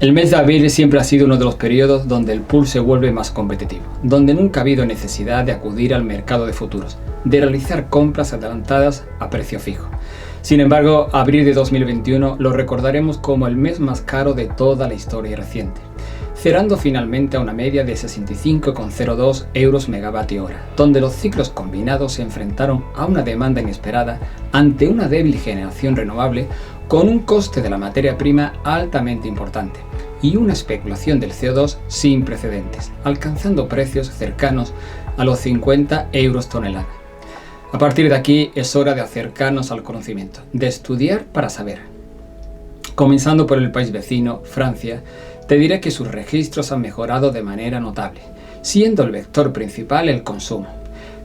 El mes de abril siempre ha sido uno de los periodos donde el pool se vuelve más competitivo, donde nunca ha habido necesidad de acudir al mercado de futuros, de realizar compras adelantadas a precio fijo. Sin embargo, abril de 2021 lo recordaremos como el mes más caro de toda la historia reciente, cerrando finalmente a una media de 65,02 euros megavatio hora, donde los ciclos combinados se enfrentaron a una demanda inesperada ante una débil generación renovable con un coste de la materia prima altamente importante y una especulación del CO2 sin precedentes, alcanzando precios cercanos a los 50 euros tonelada. A partir de aquí es hora de acercarnos al conocimiento, de estudiar para saber. Comenzando por el país vecino, Francia, te diré que sus registros han mejorado de manera notable, siendo el vector principal el consumo.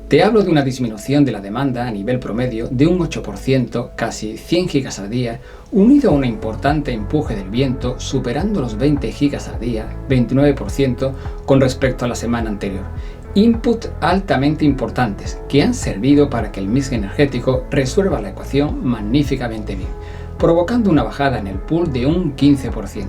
Te hablo de una disminución de la demanda a nivel promedio de un 8%, casi 100 gigas al día, unido a un importante empuje del viento, superando los 20 gigas al día, 29% con respecto a la semana anterior. Input altamente importantes que han servido para que el mix energético resuelva la ecuación magníficamente bien, provocando una bajada en el pool de un 15%.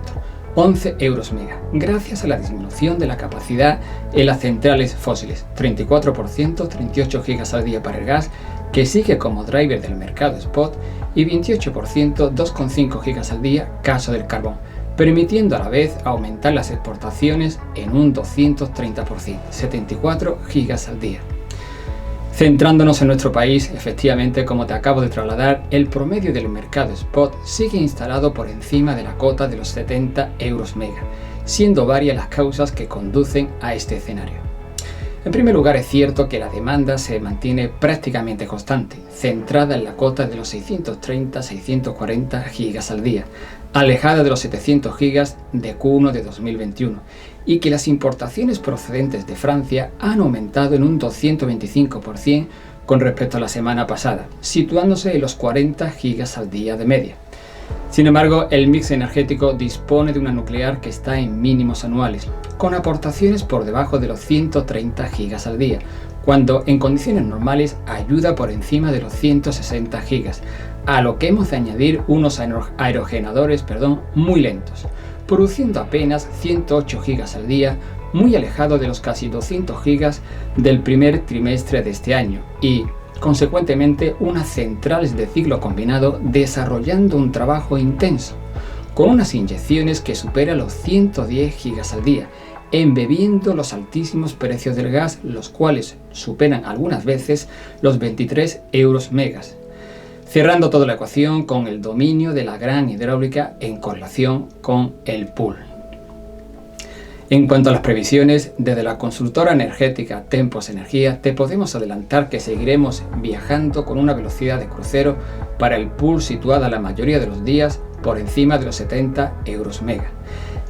11 euros mega, gracias a la disminución de la capacidad en las centrales fósiles, 34%, 38 gigas al día para el gas, que sigue como driver del mercado spot, y 28%, 2,5 gigas al día, caso del carbón, permitiendo a la vez aumentar las exportaciones en un 230%, 74 gigas al día. Centrándonos en nuestro país, efectivamente, como te acabo de trasladar, el promedio del mercado spot sigue instalado por encima de la cota de los 70 euros mega, siendo varias las causas que conducen a este escenario. En primer lugar, es cierto que la demanda se mantiene prácticamente constante, centrada en la cota de los 630-640 gigas al día, alejada de los 700 gigas de Q1 de 2021, y que las importaciones procedentes de Francia han aumentado en un 225% con respecto a la semana pasada, situándose en los 40 gigas al día de media. Sin embargo, el mix energético dispone de una nuclear que está en mínimos anuales, con aportaciones por debajo de los 130 gigas al día, cuando en condiciones normales ayuda por encima de los 160 gigas, a lo que hemos de añadir unos aerogeneradores muy lentos, produciendo apenas 108 gigas al día, muy alejado de los casi 200 gigas del primer trimestre de este año, y consecuentemente unas centrales de ciclo combinado desarrollando un trabajo intenso, con unas inyecciones que superan los 110 gigas al día, embebiendo los altísimos precios del gas, los cuales superan algunas veces los 23 euros megas, cerrando toda la ecuación con el dominio de la gran hidráulica en correlación con el pool. En cuanto a las previsiones, desde la consultora energética Tempos Energía te podemos adelantar que seguiremos viajando con una velocidad de crucero para el pool situada la mayoría de los días por encima de los 70 euros mega.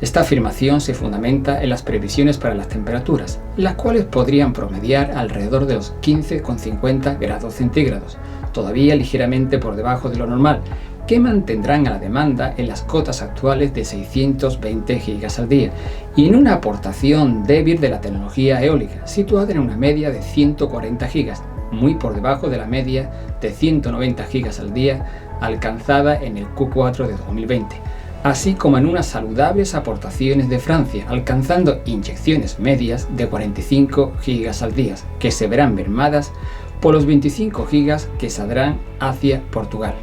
Esta afirmación se fundamenta en las previsiones para las temperaturas, las cuales podrían promediar alrededor de los 15,50 grados centígrados, todavía ligeramente por debajo de lo normal, que mantendrán a la demanda en las cotas actuales de 620 gigas al día y en una aportación débil de la tecnología eólica, situada en una media de 140 gigas, muy por debajo de la media de 190 gigas al día alcanzada en el Q4 de 2020, así como en unas saludables aportaciones de Francia, alcanzando inyecciones medias de 45 gigas al día, que se verán mermadas por los 25 gigas que saldrán hacia Portugal.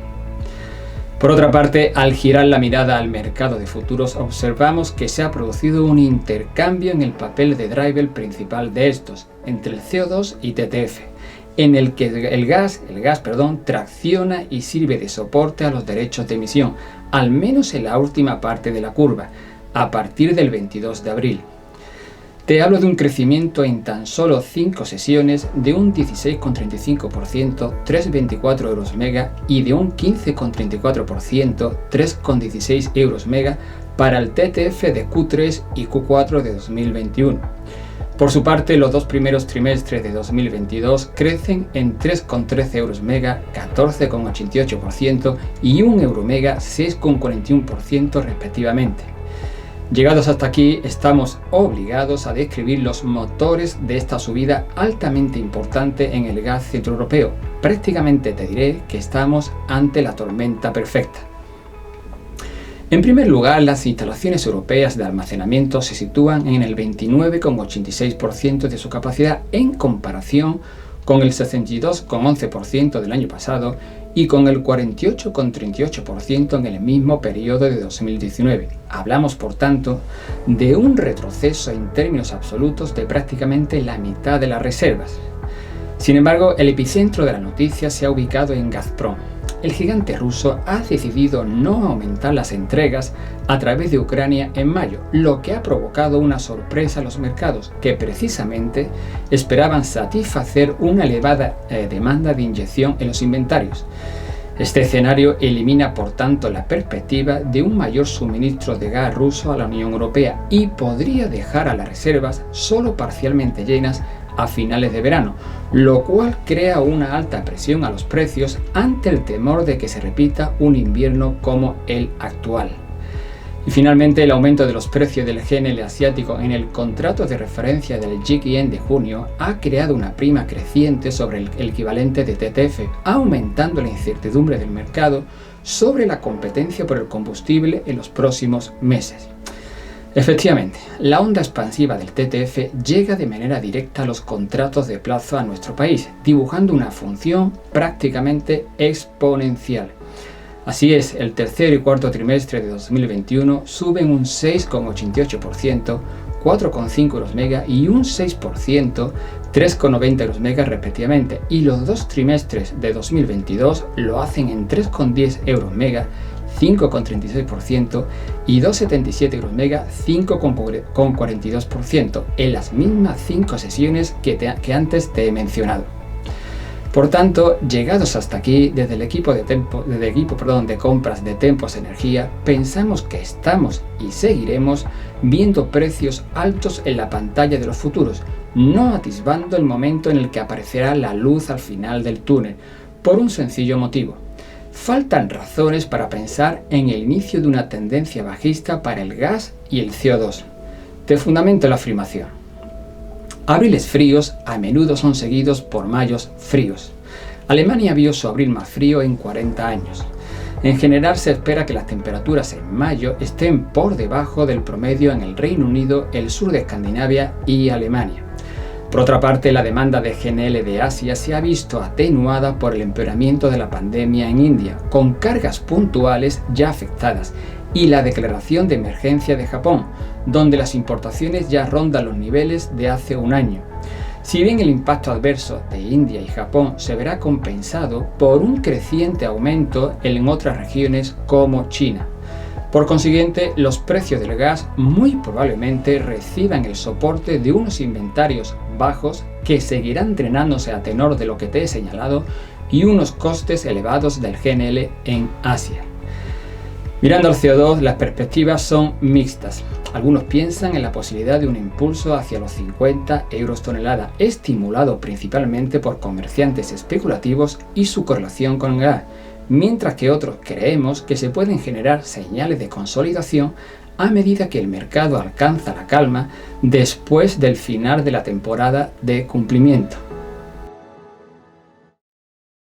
Por otra parte, al girar la mirada al mercado de futuros, observamos que se ha producido un intercambio en el papel de driver principal de estos, entre el CO2 y TTF, en el que el gas tracciona y sirve de soporte a los derechos de emisión, al menos en la última parte de la curva, a partir del 22 de abril. Te hablo de un crecimiento en tan solo 5 sesiones de un 16,35%, 3,24 euros mega, y de un 15,34%, 3,16 euros mega, para el TTF de Q3 y Q4 de 2021. Por su parte, los dos primeros trimestres de 2022 crecen en 3,13 euros mega, 14,88% y 1 euro mega, 6,41% respectivamente. Llegados hasta aquí, estamos obligados a describir los motores de esta subida altamente importante en el gas centroeuropeo. Prácticamente te diré que estamos ante la tormenta perfecta. En primer lugar, las instalaciones europeas de almacenamiento se sitúan en el 29,86% de su capacidad en comparación con el 62,11% del año pasado y con el 48,38% en el mismo periodo de 2019. Hablamos, por tanto, de un retroceso en términos absolutos de prácticamente la mitad de las reservas. Sin embargo, el epicentro de la noticia se ha ubicado en Gazprom. El gigante ruso ha decidido no aumentar las entregas a través de Ucrania en mayo, lo que ha provocado una sorpresa a los mercados, que precisamente esperaban satisfacer una elevada demanda de inyección en los inventarios. Este escenario elimina, por tanto, la perspectiva de un mayor suministro de gas ruso a la Unión Europea y podría dejar a las reservas solo parcialmente llenas a finales de verano, lo cual crea una alta presión a los precios ante el temor de que se repita un invierno como el actual. Y finalmente, el aumento de los precios del GNL asiático en el contrato de referencia del JKM de junio ha creado una prima creciente sobre el equivalente de TTF, aumentando la incertidumbre del mercado sobre la competencia por el combustible en los próximos meses. Efectivamente, la onda expansiva del TTF llega de manera directa a los contratos de plazo a nuestro país, dibujando una función prácticamente exponencial. Así es, el tercer y cuarto trimestre de 2021 suben un 6,88%, 4,5 euros mega y un 6%, 3,90 euros mega respectivamente, y los dos trimestres de 2022 lo hacen en 3,10 euros mega, 5,36% y 2,77 euros mega, 5,42%, en las mismas 5 sesiones que antes te he mencionado. Por tanto, llegados hasta aquí, desde el equipo de compras de Tempos Energía, pensamos que estamos y seguiremos viendo precios altos en la pantalla de los futuros, no atisbando el momento en el que aparecerá la luz al final del túnel, por un sencillo motivo. Faltan razones para pensar en el inicio de una tendencia bajista para el gas y el CO2. Te fundamento la afirmación. Abriles fríos a menudo son seguidos por mayos fríos. Alemania vio su abril más frío en 40 años. En general se espera que las temperaturas en mayo estén por debajo del promedio en el Reino Unido, el sur de Escandinavia y Alemania. Por otra parte, la demanda de GNL de Asia se ha visto atenuada por el empeoramiento de la pandemia en India, con cargas puntuales ya afectadas, y la declaración de emergencia de Japón, donde las importaciones ya rondan los niveles de hace un año. Si bien el impacto adverso de India y Japón se verá compensado por un creciente aumento en otras regiones como China. Por consiguiente, los precios del gas muy probablemente reciban el soporte de unos inventarios bajos que seguirán drenándose a tenor de lo que te he señalado y unos costes elevados del GNL en Asia. Mirando al CO2, las perspectivas son mixtas. Algunos piensan en la posibilidad de un impulso hacia los 50 euros tonelada, estimulado principalmente por comerciantes especulativos y su correlación con el gas, mientras que otros creemos que se pueden generar señales de consolidación a medida que el mercado alcanza la calma después del final de la temporada de cumplimiento.